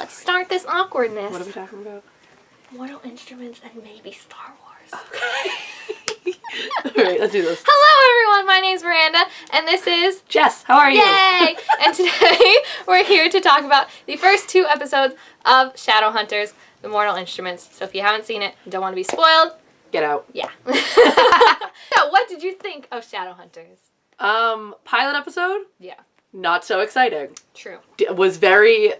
let's start this awkwardness. What are we talking about? Mortal instruments and maybe Star Wars. Okay. Alright, let's do this. Hello everyone, my name's Miranda, and this is Jess, how are you? Yay! And today we're here to talk about the first 2 episodes of Shadowhunters, the Mortal Instruments. So if you haven't seen it, don't want to be spoiled, Get out. yeah. So what did you think of Shadowhunters? Pilot episode? Yeah. Not so exciting. True. Was very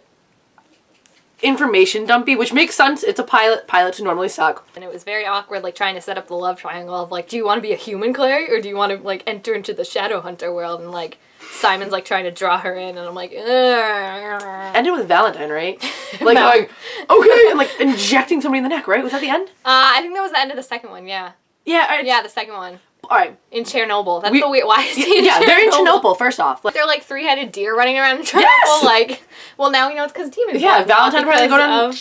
information dumpy, which makes sense. It's a pilot. Pilots normally suck. And it was very awkward, like, trying to set up the love triangle of, like, do you want to be a human, Clary, or do you want to, like, enter into the Shadowhunter world? And, like, Simon's, like, trying to draw her in, and I'm like, ugh. Ended with Valentine, right? Like, No. going, okay, and, like, injecting somebody in the neck, right? Was that the end? I think that was the end of the second one, yeah. Yeah. Yeah, the second one. Alright. In Chernobyl. That's the weird. Why is he in Yeah, Chernobyl? they're in Chernobyl, first off. They're like 3-headed deer running around in Chernobyl. Yes! Like, well, now we know it's because demons. Yeah, Valentine probably go down.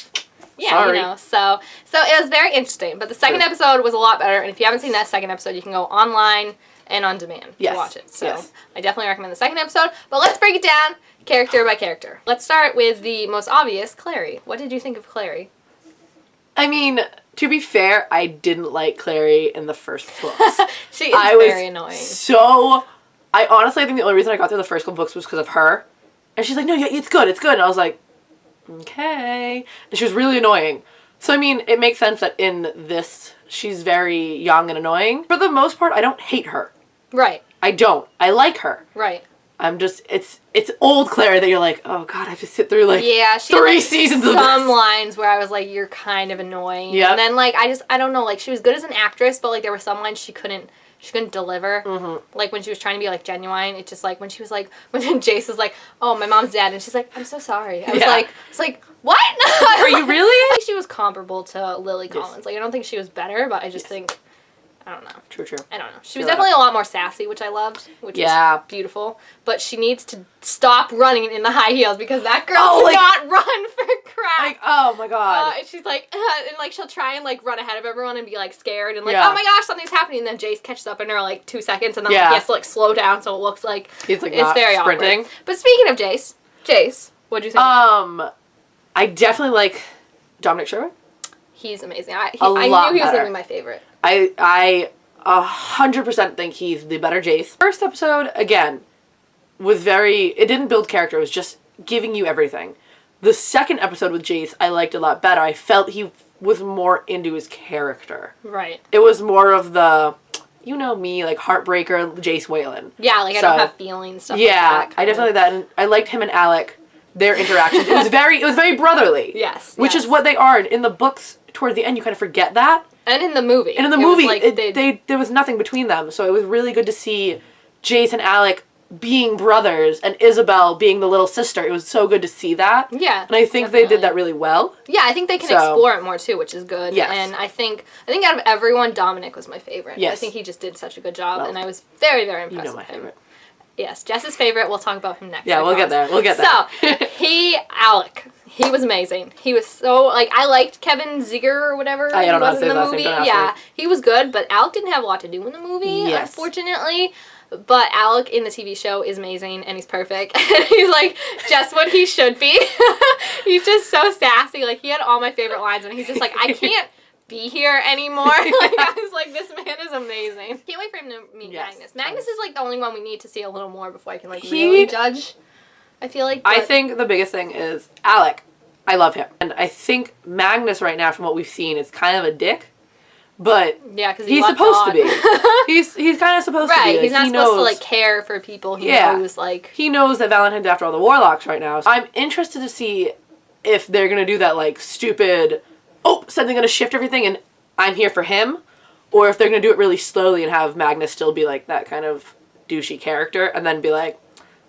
Yeah, Sorry. you know. So it was very interesting. But the second episode was a lot better. And if you haven't seen that second episode, you can go online and on demand to watch it. So I definitely recommend the second episode. But let's break it down character by character. Let's start with the most obvious, Clary. What did you think of Clary? I mean, to be fair, I didn't like Clary in the first books. She is very annoying. I honestly think the only reason I got through the first couple books was because of her. And she's like, no, yeah, it's good. And I was like, okay. And she was really annoying. So, I mean, it makes sense that in this, she's very young and annoying. For the most part, I don't hate her. Right. I don't. I like her. Right. I'm just, it's old Clary that you're like, oh god, I have to sit through like she 3 had, seasons of some this. lines where I was like, you're kind of annoying. Yeah. And then like, I don't know, like she was good as an actress, but like there were some lines she couldn't deliver. Mm-hmm. Like when she was trying to be like genuine, it just like, when she was like, when Jace was like, oh, my mom's dead, and she's like, I'm so sorry. I was like, it's like, what? Are you really? I think she was comparable to Lily Collins. Like I don't think she was better, but I just think, I don't know. True. I don't know. She was definitely a lot more sassy, which I loved, which was beautiful. But she needs to stop running in the high heels because that girl cannot run for crap. Like, oh my god. And she's like, and like she'll try and like run ahead of everyone and be like scared and like, oh my gosh, something's happening. And then Jace catches up in her like 2 seconds and then like, he has to like slow down so it looks like he's like it's not very sprinting. awkward. But speaking of Jace, what'd you think? I definitely like Dominic Sherwood. He's amazing. I knew lot he was better. gonna be my favorite. I 100% think he's the better Jace. First episode, again, was it didn't build character, it was just giving you everything. The second episode with Jace, I liked a lot better. I felt he was more into his character. Right. It was more of the, you know me, like heartbreaker Jace Whalen. Yeah, like I don't have feelings, stuff like that. Yeah, I definitely that. And I liked him and Alec, their interactions. It was very brotherly. Yes. Which is what they are. In the books, toward the end, you kind of forget that. And in the movie. And in the movie, there was nothing between them. So it was really good to see Jace and Alec being brothers and Isabelle being the little sister. It was so good to see that. Yeah. And I think they did that really well. Yeah, I think they can explore it more too, which is good. Yes. And I think out of everyone, Dominic was my favorite. Yes. I think he just did such a good job, and I was very, very impressed with him. Favorite. Yes, Jess's favorite. We'll talk about him next. Yeah, we'll get there. So, Alec. He was amazing. He was so, like, I liked Kevin Ziegler or whatever I don't know he was in the movie. Yeah, he was good, but Alec didn't have a lot to do in the movie, unfortunately. But Alec in the TV show is amazing, and he's perfect. He's, like, just what he should be. He's just so sassy. Like, he had all my favorite lines, and he's just like, I can't be here anymore. Like, I was like, this man is amazing. Can't wait for him to meet Magnus. Magnus is, like, the only one we need to see a little more before I can, like, really judge. I feel like. I think the biggest thing is Alec. I love him. And I think Magnus right now, from what we've seen, is kind of a dick. But because he's supposed to be. He's kind of supposed to be. Right, he's not supposed to, like, care for people. He knows, like... He knows that Valentine's after all the warlocks right now. So I'm interested to see if they're going to do that, like, stupid, suddenly going to shift everything and I'm here for him. Or if they're going to do it really slowly and have Magnus still be, like, that kind of douchey character. And then be like,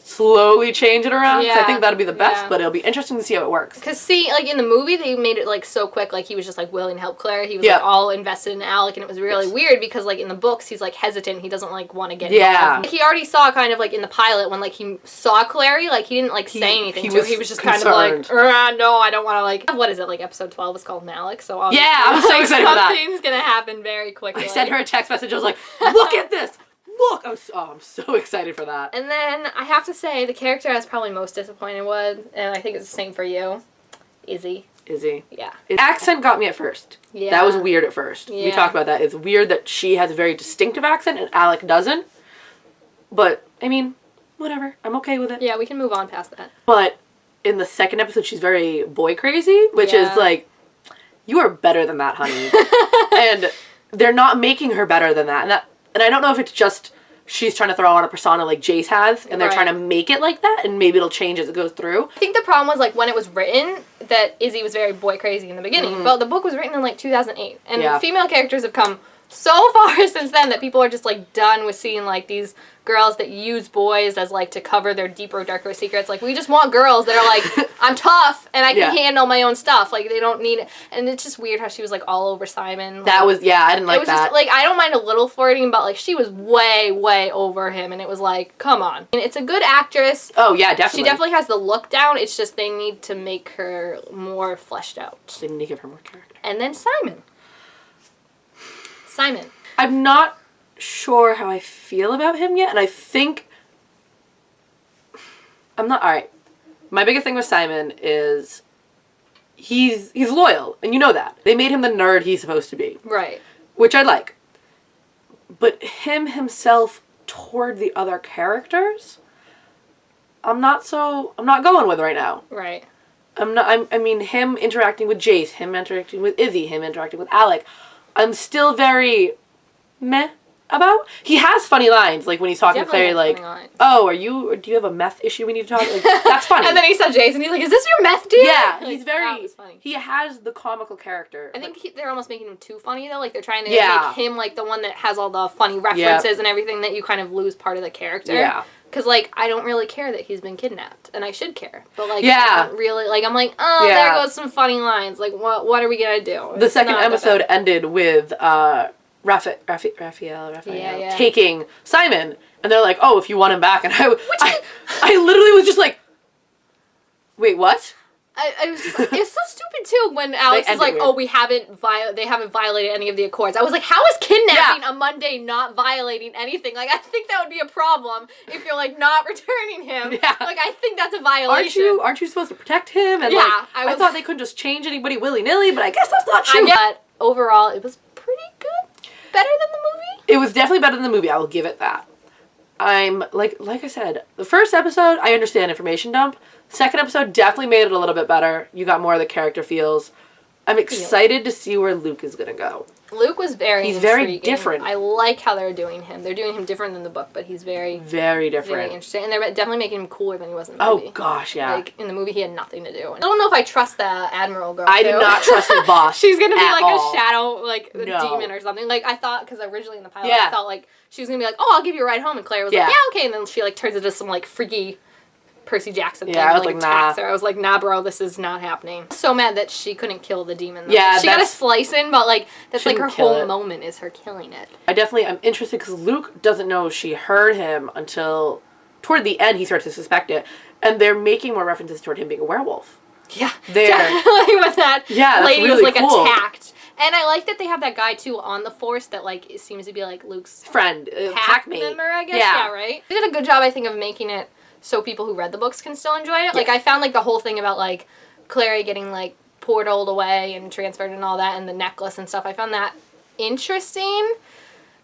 slowly change it around. I think that'd be the best, but it'll be interesting to see how it works. Because, see, like, in the movie, they made it, like, so quick. Like, he was just, like, willing to help Claire. He was, like, all invested in Alec, and it was really weird because, like, in the books, he's, like, hesitant. He doesn't, like, want to get involved. He already saw kind of, like, in the pilot when, like, he saw Clary, like, he didn't, like, say anything to her. He was just concerned. Kind of like, no, I don't want to, like... What is it, like, episode 12 is called Malik, so obviously... Yeah, I'm so excited for that. Something's gonna happen very quickly. I sent her a text message. I was like, look at this! Look! I'm so excited for that. And then I have to say, the character I was probably most disappointed with, and I think it's the same for you, Izzy. Yeah. His accent got me at first. Yeah. That was weird at first. Yeah. We talked about that. It's weird that she has a very distinctive accent and Alec doesn't. But, I mean, whatever. I'm okay with it. Yeah, we can move on past that. But in the second episode, she's very boy crazy, which is like, you are better than that, honey. And they're not making her better than that. And I don't know if it's just she's trying to throw on a persona like Jace has, and they're trying to make it like that, and maybe it'll change as it goes through. I think the problem was, like, when it was written, that Izzy was very boy crazy in the beginning. But the book was written in, like, 2008. And female characters have come so far since then that people are just, like, done with seeing, like, these girls that use boys as, like, to cover their deeper, darker secrets. Like, we just want girls that are like, I'm tough and I can handle my own stuff. Like, they don't need it. And it's just weird how she was, like, all over Simon. Like, that was, I didn't like that. Just, like, I don't mind a little flirting, but, like, she was way, way over him. And it was like, come on. And it's a good actress. Oh, yeah, definitely. She definitely has the look down. It's just they need to make her more fleshed out. They need to give her more character. And then Simon. I'm not sure how I feel about him yet, and I think I'm not. All right, my biggest thing with Simon is he's loyal, and you know that. They made him the nerd he's supposed to be, right? Which I like. But him himself toward the other characters, I'm not going with right now. Right. I mean, him interacting with Jace, him interacting with Izzy, him interacting with Alec, I'm still very meh about. He has funny lines, like when he's talking to Clary, like, "Oh, do you have a meth issue we need to talk?" Like, that's funny. And then he saw Jace, and he's like, "Is this your meth dude?" Yeah, like, he's very. He has the comical character. I think they're almost making him too funny though. Like they're trying to make him like the one that has all the funny references and everything that you kind of lose part of the character. Yeah. Because, like, I don't really care that he's been kidnapped. And I should care. But, like, I don't really, like, I'm like, there goes some funny lines. Like, what are we going to do? The second episode ended with Raphael taking Simon. And they're like, oh, if you want him back. And I literally was just like, wait, what? I was just like, it's so stupid too when Alex is like, oh, they haven't violated any of the accords. I was like, how is kidnapping a Monday not violating anything? Like, I think that would be a problem if you're like not returning him. Yeah. Like, I think that's a violation. Aren't you supposed to protect him? And I thought they couldn't just change anybody willy-nilly, but I guess that's not true. But overall, it was pretty good. Better than the movie. It was definitely better than the movie. I will give it that. I'm like I said, the first episode, I understand information dump. Second episode definitely made it a little bit better. You got more of the character feels. I'm excited to see where Luke is gonna go. Luke was He's very different. I like how they're doing him. They're doing him different than the book, but he's very different. Very interesting. And they're definitely making him cooler than he was in the movie. Oh gosh, yeah. Like in the movie he had nothing to do. I don't know if I trust the Admiral girl. I do not trust the boss. She's gonna be like a shadow, like a demon or something. Like I thought, because originally in the pilot I thought like she was gonna be like, oh, I'll give you a ride home, and Claire was like, yeah, okay, and then she like turns into some like freaky Percy Jackson thing. I was like, nah. Her. I was like, nah, bro, this is not happening. So mad that she couldn't kill the demon. Though. Yeah, she got a slice in, but like that's like her whole moment is her killing it. I'm interested because Luke doesn't know she heard him until toward the end he starts to suspect it, and they're making more references toward him being a werewolf. Yeah, definitely when that lady was like attacked. And I like that they have that guy, too, on the Force that, like, it seems to be, like, Luke's friend, pack member, I guess. Yeah, right? They did a good job, I think, of making it so people who read the books can still enjoy it. Yes. Like, I found, like, the whole thing about, like, Clary getting, like, portaled away and transferred and all that, and the necklace and stuff. I found that interesting.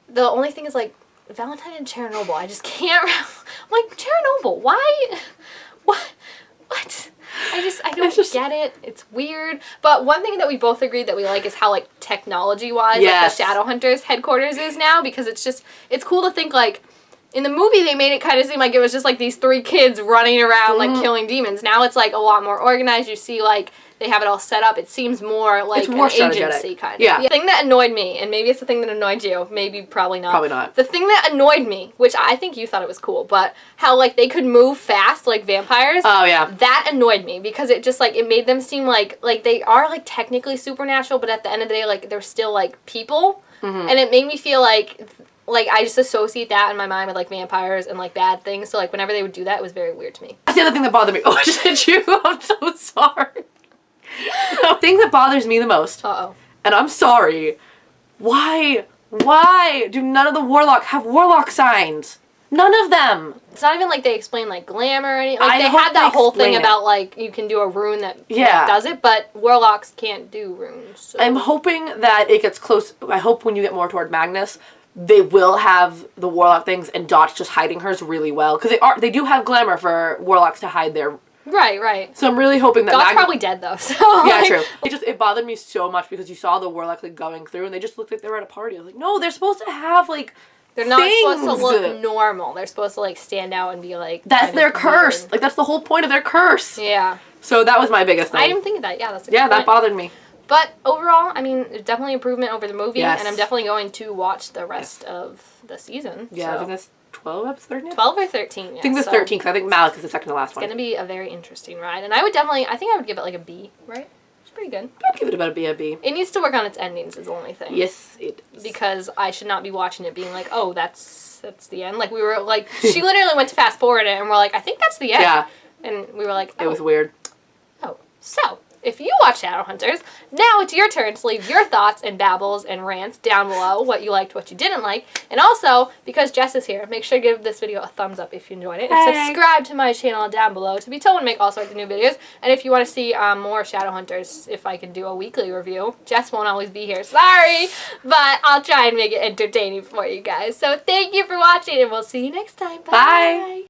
The only thing is, like, Valentine and Chernobyl. I just can't... I'm like, Chernobyl, why? What? I don't get it. It's weird. But one thing that we both agreed that we like is how, like, technology-wise, like, the Shadowhunters headquarters is now, because it's cool to think, like, in the movie they made it kind of seem like it was just, like, these 3 kids running around, like, killing demons. Now it's, like, a lot more organized. You see, like, they have it all set up. It seems more like an agency kind of. Yeah. The thing that annoyed me, and maybe it's the thing that annoyed you, probably not. Probably not. The thing that annoyed me, which I think you thought it was cool, but how, like, they could move fast like vampires. Oh, yeah. That annoyed me because it just, like, it made them seem like they are, like, technically supernatural, but at the end of the day, like, they're still, like, people. Mm-hmm. And it made me feel like I just associate that in my mind with, like, vampires and, like, bad things. So, like, whenever they would do that, it was very weird to me. That's the other thing that bothered me. Oh, I just hit you. I'm so sorry. The thing that bothers me the most, and I'm sorry, why do none of the have warlock signs? None of them. It's not even like they explain like glamour or anything. Like I they hope had that they whole thing explain about like you can do a rune that does it, but warlocks can't do runes. So. I'm hoping that it gets close. I hope when you get more toward Magnus, they will have the warlock things and Dot's just hiding hers really well, because they do have glamour for warlocks to hide their. Right. So I'm really hoping that Dot's probably dead though. So yeah, true. It bothered me so much because you saw the warlock like going through and they just looked like they were at a party. I was like, no, they're supposed to have like. They're not supposed to look normal. They're supposed to like stand out and be like. That's their curse. Weird. Like that's the whole point of their curse. Yeah. So that was my biggest thing. I didn't think of that. Yeah, that's a good point. That bothered me. But overall, I mean, it's definitely improvement over the movie, yes. and I'm definitely going to watch the rest of the season. Yeah, so. I think that's 12 episodes now? 12 or 13, yeah. I think it's 13, because I think Malik is the second to last one. It's going to be a very interesting ride, and I think I would give it like a B, right? It's pretty good. I'd give it about a B. It needs to work on its endings is the only thing. Yes, it does. Because I should not be watching it being like, oh, that's the end. Like, we were like, she literally went to fast forward it, and we're like, I think that's the end. Yeah. And we were like, oh. It was weird. Oh, so... If you watch Shadowhunters, now it's your turn to leave your thoughts and babbles and rants down below, what you liked, what you didn't like. And also, because Jess is here, make sure to give this video a thumbs up if you enjoyed it. And subscribe to my channel down below to be told when I make all sorts of new videos. And if you want to see more Shadowhunters, if I can do a weekly review, Jess won't always be here. Sorry! But I'll try and make it entertaining for you guys. So thank you for watching, and we'll see you next time. Bye! Bye.